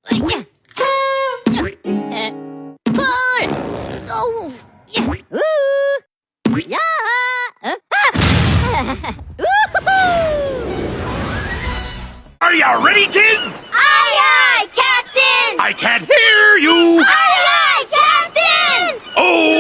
Are you ready, kids? Aye, aye, Captain! I can't hear you. Aye, aye, Captain! Oh!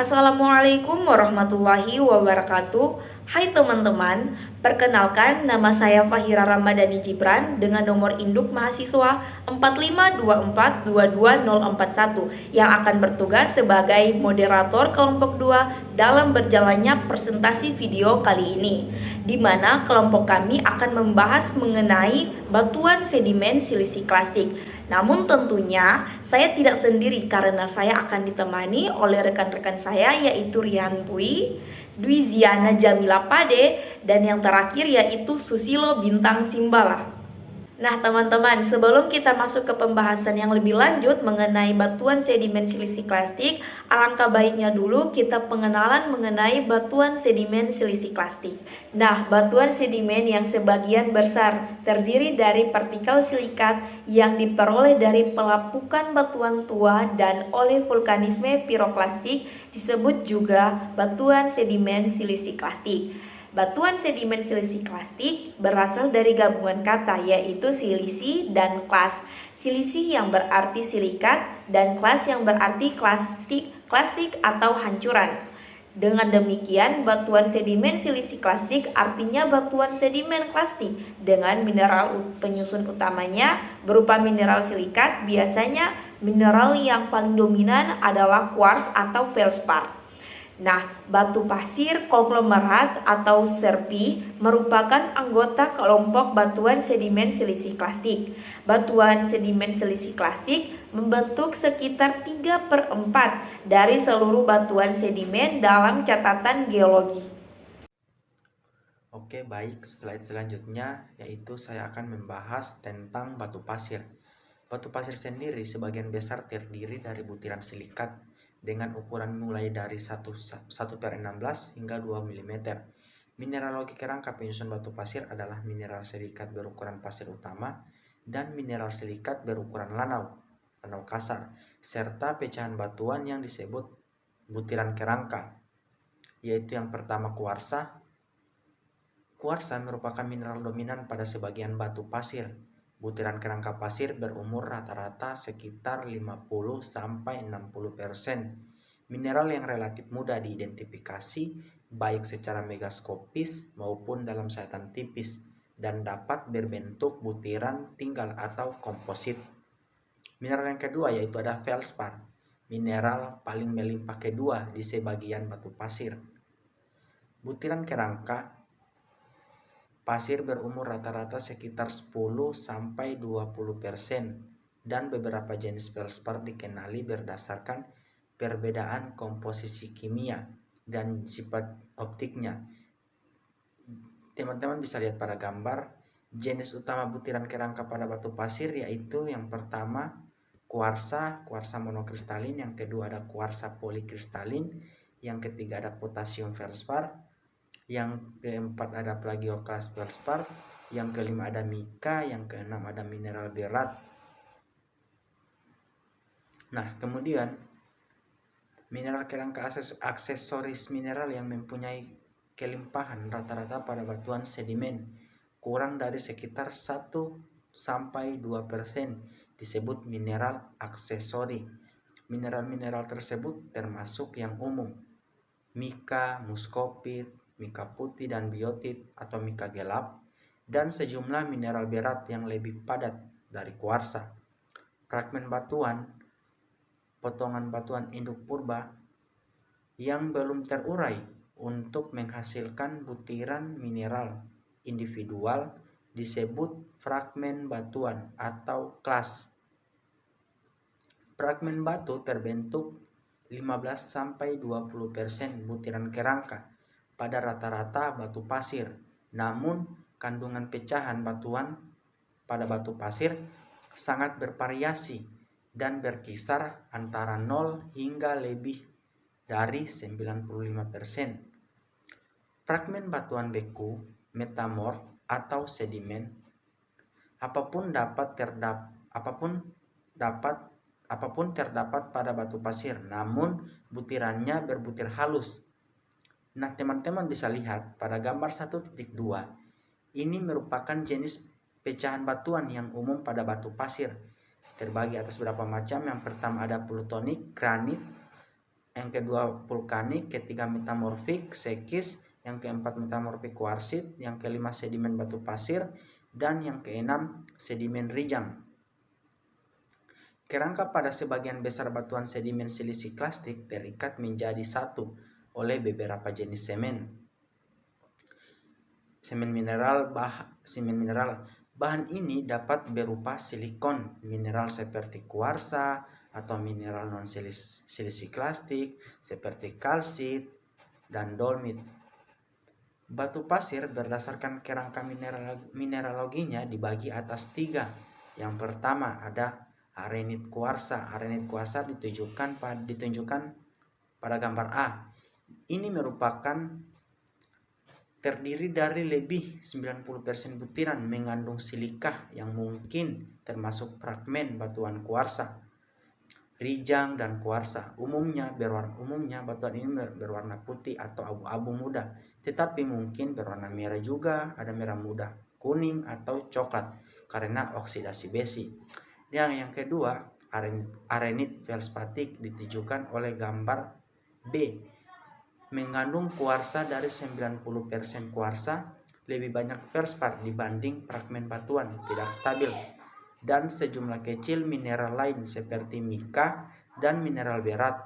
Assalamualaikum warahmatullahi wabarakatuh. Hai teman-teman, perkenalkan nama saya Fahira Ramadhani Gibran dengan nomor induk mahasiswa 4524224041 yang akan bertugas sebagai moderator kelompok 2 dalam berjalannya presentasi video kali ini, di mana kelompok kami akan membahas mengenai batuan sedimen silisik-klastik. Namun tentunya saya tidak sendiri karena saya akan ditemani oleh rekan-rekan saya yaitu Rian Pui, Dwi Ziana Jamila Pade, dan yang terakhir yaitu Susilo Bintang Simbala. Nah teman-teman, sebelum kita masuk ke pembahasan yang lebih lanjut mengenai batuan sedimen silisik-klastik, alangkah baiknya dulu kita pengenalan mengenai batuan sedimen silisik-klastik. Nah, batuan sedimen yang sebagian besar terdiri dari partikel silikat yang diperoleh dari pelapukan batuan tua dan oleh vulkanisme piroklastik disebut juga batuan sedimen silisik-klastik. Batuan sedimen silisik-klastik berasal dari gabungan kata yaitu silisi dan klas. Silisi yang berarti silikat dan klas yang berarti klastik atau hancuran. Dengan demikian, batuan sedimen silisik-klastik artinya batuan sedimen klastik dengan mineral penyusun utamanya berupa mineral silikat. Biasanya mineral yang paling dominan adalah kuars atau feldspar. Nah, batu pasir konglomerat atau serpi merupakan anggota kelompok batuan sedimen silisik-klastik. Batuan sedimen silisik-klastik membentuk sekitar 3/4 dari seluruh batuan sedimen dalam catatan geologi. Oke, baik. Slide selanjutnya yaitu saya akan membahas tentang batu pasir. Batu pasir sendiri sebagian besar terdiri dari butiran silikat dengan ukuran mulai dari 1/16 hingga 2 mm. Mineralogi kerangka penyusun batu pasir adalah mineral silikat berukuran pasir utama dan mineral silikat berukuran lanau kasar, serta pecahan batuan yang disebut butiran kerangka, yaitu yang pertama kuarsa. Kuarsa merupakan mineral dominan pada sebagian batu pasir. Butiran kerangka pasir berumur rata-rata sekitar 50-60%. Mineral yang relatif mudah diidentifikasi baik secara megaskopis maupun dalam sayatan tipis dan dapat berbentuk butiran tinggal atau komposit. Mineral yang kedua yaitu ada feldspar, mineral paling melimpah kedua di sebagian batu pasir. Butiran kerangka pasir berumur rata-rata sekitar 10-20% dan beberapa jenis feldspar dikenali berdasarkan perbedaan komposisi kimia dan sifat optiknya. Teman-teman bisa lihat pada gambar jenis utama butiran kerangka pada batu pasir yaitu yang pertama kuarsa monokristalin, yang kedua ada kuarsa polikristalin, yang ketiga ada potasium feldspar, yang keempat ada plagioklas feldspar, yang kelima ada mika, yang keenam ada mineral berat. Nah, kemudian mineral kerangka aksesoris mineral yang mempunyai kelimpahan rata-rata pada batuan sedimen kurang dari sekitar 1-2% disebut mineral aksesori. Mineral-mineral tersebut termasuk yang umum: mika, muskopit, mika putih dan biotit atau mika gelap, dan sejumlah mineral berat yang lebih padat dari kuarsa. Fragmen batuan, potongan batuan induk purba yang belum terurai untuk menghasilkan butiran mineral individual disebut fragmen batuan atau klas. Fragmen batu terbentuk 15-20% butiran kerangka pada rata-rata batu pasir. Namun, kandungan pecahan batuan pada batu pasir sangat bervariasi dan berkisar antara 0 hingga lebih dari 95%. Fragmen batuan beku, metamorf, atau sedimen apapun terdapat pada batu pasir, namun butirannya berbutir halus. Nah, teman-teman bisa lihat pada gambar 1.2, ini merupakan jenis pecahan batuan yang umum pada batu pasir. Terbagi atas beberapa macam. Yang pertama ada plutonik, granit, yang kedua vulkanik, ketiga metamorfik, sekis, yang keempat metamorfik kuarsit, yang kelima sedimen batu pasir, dan yang keenam sedimen rijang. Kerangka pada sebagian besar batuan sedimen silisiklastik terikat menjadi satu oleh beberapa jenis semen. Semen mineral. Bahan ini dapat berupa silikon, mineral seperti kuarsa, atau mineral non silisiklastik seperti kalsit dan dolomit. Batu pasir berdasarkan kerangka mineraloginya dibagi atas 3. Yang pertama ada arenit kuarsa. Arenit kuarsa ditunjukkan pada gambar A. Ini merupakan terdiri dari lebih 90% butiran mengandung silika yang mungkin termasuk fragmen batuan kuarsa. Rijang dan kuarsa umumnya batuan ini berwarna putih atau abu-abu muda, tetapi mungkin berwarna merah juga, ada merah muda, kuning atau coklat karena oksidasi besi. Dan yang kedua, arenit feldspatik ditunjukkan oleh gambar B. Mengandung kuarsa dari 90% kuarsa, lebih banyak feldspat dibanding fragmen batuan tidak stabil, dan sejumlah kecil mineral lain seperti mika dan mineral berat.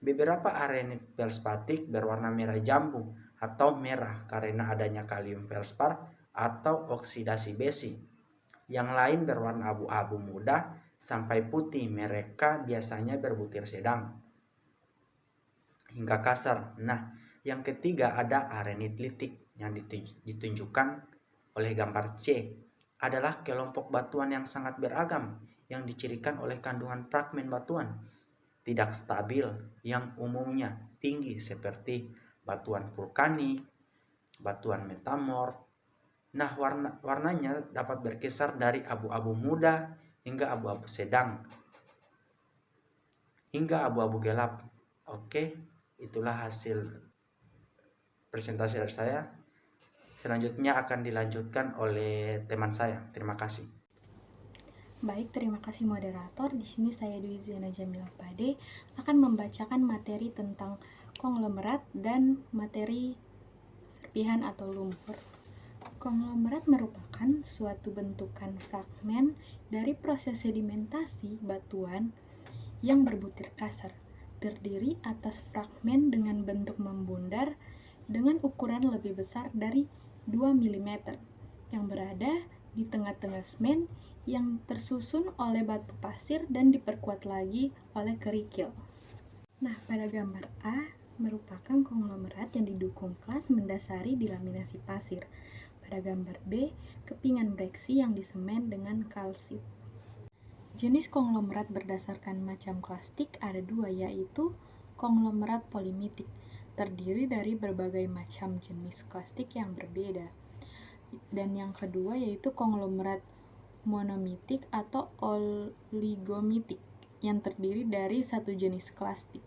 Beberapa arenit feldspatik berwarna merah jambu atau merah karena adanya kalium feldspat atau oksidasi besi. Yang lain berwarna abu-abu muda sampai putih, mereka biasanya berbutir sedang hingga kasar. Nah, yang ketiga ada arenit litik yang ditunjukkan oleh gambar C. Adalah kelompok batuan yang sangat beragam yang dicirikan oleh kandungan fragmen batuan tidak stabil yang umumnya tinggi seperti batuan vulkanik, batuan metamorf. Nah, warnanya dapat berkisar dari abu-abu muda hingga abu-abu sedang hingga abu-abu gelap. Oke, itulah hasil presentasi dari saya. Selanjutnya akan dilanjutkan oleh teman saya. Terima kasih. Baik, terima kasih moderator. Di sini saya Dwi Ziana Jamilah Pade akan membacakan materi tentang konglomerat dan materi serpihan atau lumpur. Konglomerat merupakan suatu bentukan fragmen dari proses sedimentasi batuan yang berbutir kasar, terdiri atas fragmen dengan bentuk membundar dengan ukuran lebih besar dari 2 mm yang berada di tengah-tengah semen yang tersusun oleh batu pasir dan diperkuat lagi oleh kerikil. Nah, pada gambar A merupakan konglomerat yang didukung kelas mendasari dilaminasi pasir. Pada gambar B, kepingan breksi yang disemen dengan kalsit. Jenis konglomerat berdasarkan macam klastik ada 2, yaitu konglomerat polimitik, terdiri dari berbagai macam jenis klastik yang berbeda. Dan yang kedua yaitu konglomerat monomitik atau oligomitik, yang terdiri dari satu jenis klastik.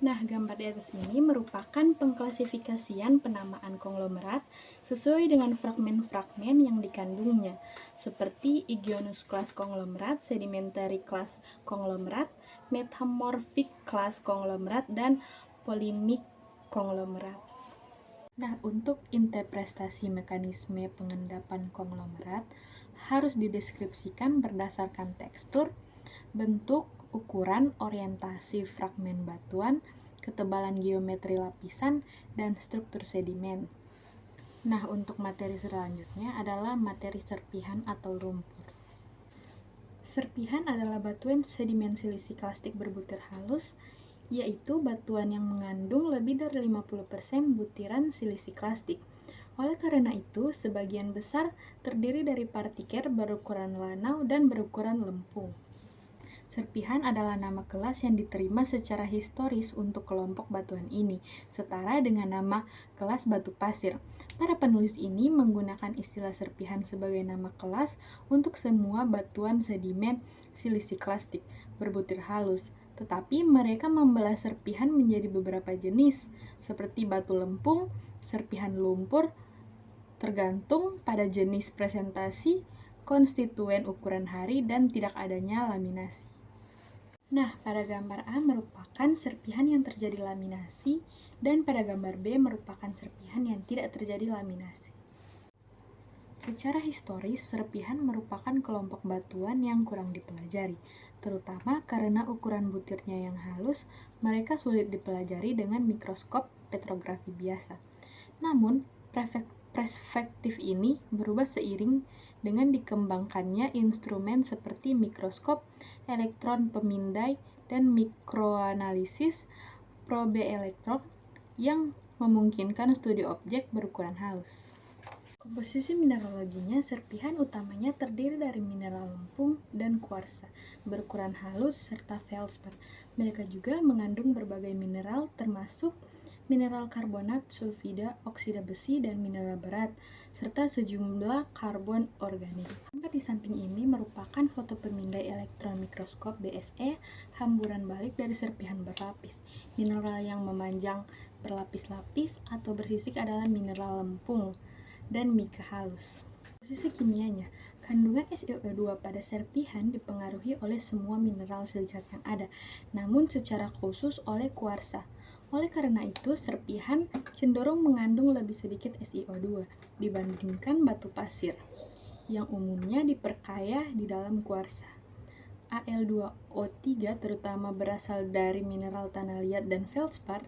Nah, gambar di atas ini merupakan pengklasifikasian penamaan konglomerat sesuai dengan fragmen-fragmen yang dikandungnya, seperti igneous class konglomerat, sedimentary class konglomerat, metamorphic class konglomerat, dan polymik konglomerat. Nah, untuk interpretasi mekanisme pengendapan konglomerat harus dideskripsikan berdasarkan tekstur, bentuk, ukuran, orientasi fragmen batuan, ketebalan geometri lapisan, dan struktur sedimen. Nah, untuk materi selanjutnya adalah materi serpihan atau lumpur. Serpihan adalah batuan sedimen silisiklastik berbutir halus, yaitu batuan yang mengandung lebih dari 50% butiran silisiklastik. Oleh karena itu, sebagian besar terdiri dari partikel berukuran lanau dan berukuran lempung. Serpihan adalah nama kelas yang diterima secara historis untuk kelompok batuan ini, setara dengan nama kelas batu pasir. Para penulis ini menggunakan istilah serpihan sebagai nama kelas untuk semua batuan sedimen silisiklastik berbutir halus, tetapi mereka membelah serpihan menjadi beberapa jenis, seperti batu lempung, serpihan lumpur, tergantung pada jenis presentasi, konstituen ukuran hari, dan tidak adanya laminasi. Nah, pada gambar A merupakan serpihan yang terjadi laminasi, dan pada gambar B merupakan serpihan yang tidak terjadi laminasi. Secara historis, serpihan merupakan kelompok batuan yang kurang dipelajari, terutama karena ukuran butirnya yang halus, mereka sulit dipelajari dengan mikroskop petrografi biasa. Namun, perspektif ini berubah seiring dengan dikembangkannya instrumen seperti mikroskop, elektron pemindai, dan mikroanalisis probe elektron yang memungkinkan studi objek berukuran halus. Komposisi mineraloginya, serpihan utamanya terdiri dari mineral lempung dan kuarsa berukuran halus serta feldspar. Mereka juga mengandung berbagai mineral termasuk mineral karbonat, sulfida, oksida besi, dan mineral berat, serta sejumlah karbon organik. Gambar di samping ini merupakan foto pemindai elektron mikroskop BSE hamburan balik dari serpihan berlapis. Mineral yang memanjang berlapis-lapis atau bersisik adalah mineral lempung dan mika halus. Posisi kimianya, kandungan SiO2 pada serpihan dipengaruhi oleh semua mineral silikat yang ada, namun secara khusus oleh kuarsa. Oleh karena itu, serpihan cenderung mengandung lebih sedikit SiO2 dibandingkan batu pasir, yang umumnya diperkaya di dalam kuarsa. Al2O3 terutama berasal dari mineral tanah liat dan feldspar.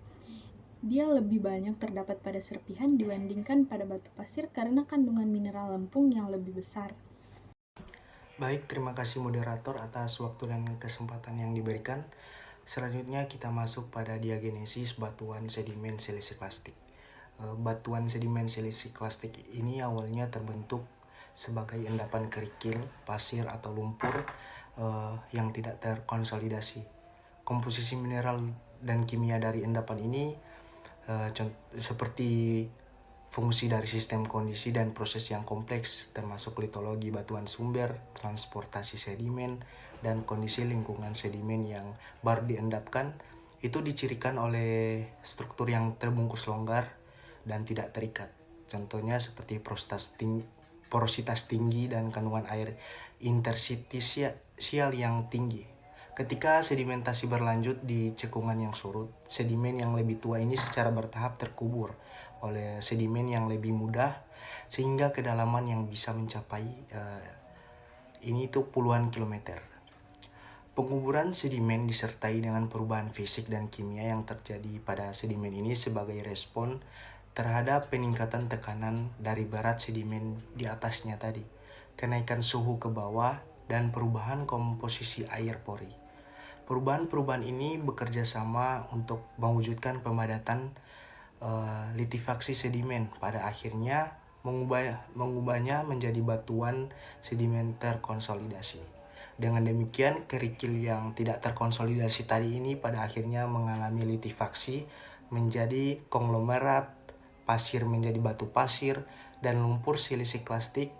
Dia lebih banyak terdapat pada serpihan dibandingkan pada batu pasir karena kandungan mineral lempung yang lebih besar. Baik, terima kasih moderator atas waktu dan kesempatan yang diberikan. Selanjutnya kita masuk pada diagenesis batuan sedimen silisiklastik. Batuan sedimen silisiklastik ini awalnya terbentuk sebagai endapan kerikil, pasir atau lumpur yang tidak terkonsolidasi. Komposisi mineral dan kimia dari endapan ini seperti fungsi dari sistem kondisi dan proses yang kompleks termasuk litologi batuan sumber, transportasi sedimen, dan kondisi lingkungan sedimen yang baru diendapkan itu dicirikan oleh struktur yang terbungkus longgar dan tidak terikat. Contohnya seperti porositas tinggi dan kandungan air interstisial yang tinggi. Ketika sedimentasi berlanjut di cekungan yang surut, sedimen yang lebih tua ini secara bertahap terkubur oleh sedimen yang lebih mudah sehingga kedalaman yang bisa mencapai ini itu puluhan kilometer. Penguburan sedimen disertai dengan perubahan fisik dan kimia yang terjadi pada sedimen ini sebagai respon terhadap peningkatan tekanan dari barat sedimen di atasnya tadi, kenaikan suhu ke bawah, dan perubahan komposisi air pori. Perubahan-perubahan ini bekerja sama untuk mewujudkan pemadatan litifaksi sedimen, pada akhirnya mengubahnya menjadi batuan sedimen terkonsolidasi. Dengan demikian, kerikil yang tidak terkonsolidasi tadi ini pada akhirnya mengalami litifaksi menjadi konglomerat, pasir menjadi batu pasir, dan lumpur silisiklastik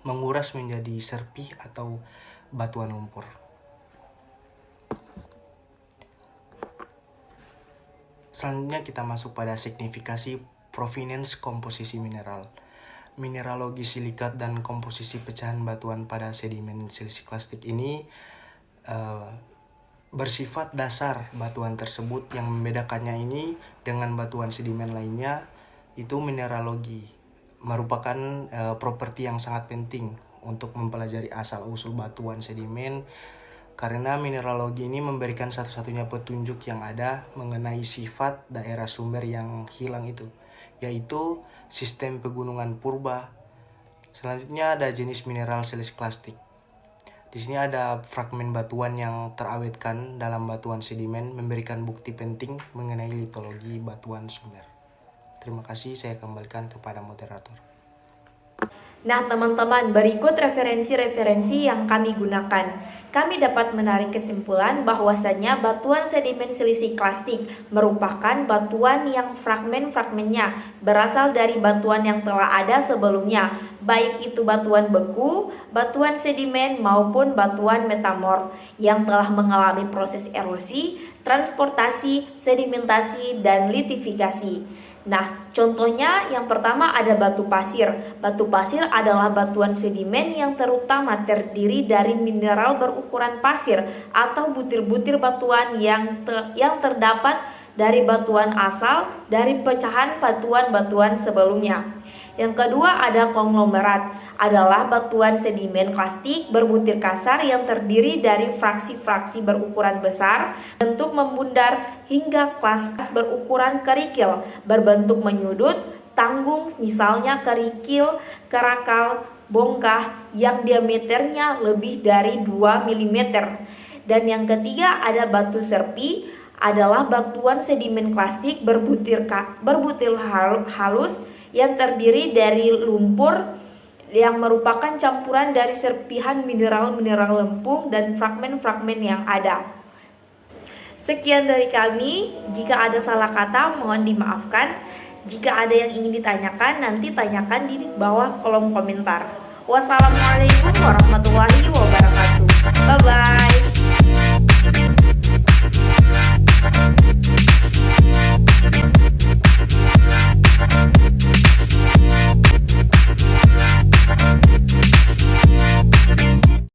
menguras menjadi serpih atau batuan lumpur. Selanjutnya kita masuk pada signifikasi provenance komposisi mineral. Mineralogi silikat dan komposisi pecahan batuan pada sedimen silisiklastik ini bersifat dasar batuan tersebut. Yang membedakannya ini dengan batuan sedimen lainnya itu mineralogi merupakan properti yang sangat penting untuk mempelajari asal-usul batuan sedimen, karena mineralogi ini memberikan satu-satunya petunjuk yang ada mengenai sifat daerah sumber yang hilang itu, yaitu sistem pegunungan purba. Selanjutnya ada jenis mineral silisiklastik. Di sini ada fragmen batuan yang terawetkan dalam batuan sedimen memberikan bukti penting mengenai litologi batuan sumber. Terima kasih, saya kembalikan kepada moderator. Nah, teman-teman, berikut referensi-referensi yang kami gunakan. Kami dapat menarik kesimpulan bahwasanya batuan sedimen siliklastik merupakan batuan yang fragmen-fragmennya berasal dari batuan yang telah ada sebelumnya, baik itu batuan beku, batuan sedimen maupun batuan metamorf yang telah mengalami proses erosi, transportasi, sedimentasi, dan litifikasi. Nah, contohnya yang pertama ada batu pasir. Batu pasir adalah batuan sedimen yang terutama terdiri dari mineral berukuran pasir atau butir-butir batuan yang terdapat dari batuan asal dari pecahan batuan-batuan sebelumnya. Yang kedua ada konglomerat, adalah batuan sedimen klastik berbutir kasar yang terdiri dari fraksi-fraksi berukuran besar, bentuk membundar hingga kelas berukuran kerikil, berbentuk menyudut, tanggung, misalnya kerikil, kerakal, bongkah yang diameternya lebih dari 2 mm. Dan yang ketiga ada batu serpi, adalah batuan sedimen klastik berbutir halus yang terdiri dari lumpur yang merupakan campuran dari serpihan mineral-mineral lempung dan fragmen-fragmen yang ada. Sekian dari kami, jika ada salah kata mohon dimaafkan. Jika ada yang ingin ditanyakan, nanti tanyakan di bawah kolom komentar. Wassalamualaikum warahmatullahi wabarakatuh. Bye-bye.